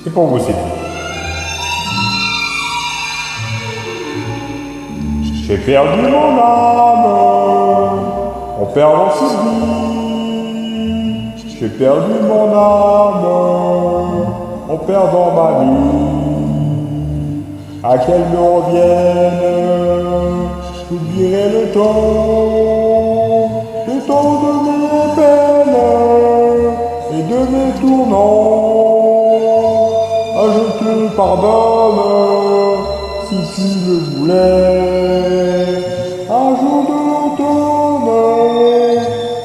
Et pour vous, c'est j'ai perdu mon âme en perdant cette vie. J'ai perdu mon âme en perdant ma vie. À qu'elle me revienne, j'oublierai le temps de mes peines et de mes tournants. Ah, je te pardonne si tu le voulais. Un jour de l'automne,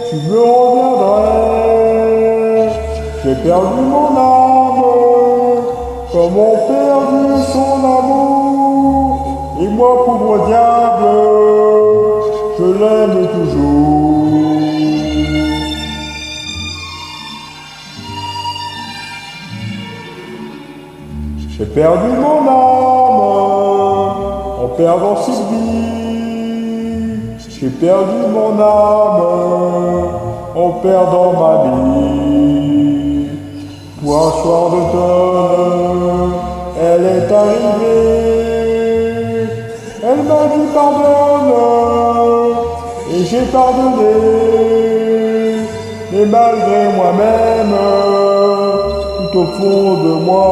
tu me reviendrais. J'ai perdu mon âme, comme on perdu son amour. Et moi, pauvre diable, je l'aime toujours. J'ai perdu mon âme en perdant cette vie. J'ai perdu mon âme en perdant ma vie. Pour un soir d'automne, elle est arrivée. Elle m'a dit pardonne et j'ai pardonné. Mais malgré moi-même, tout au fond de moi,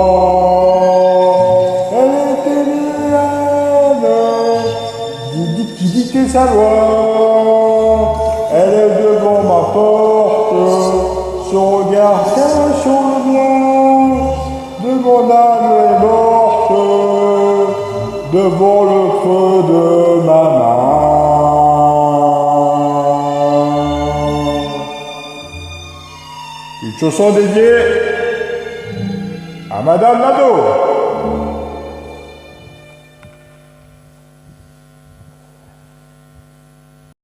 elle était mienne, qui dictait sa loi. Elle est devant ma porte, son regard cache sur le mien, de mon âme est morte, devant le creux de ma main. Une chanson dédiée à Madame Nadeau.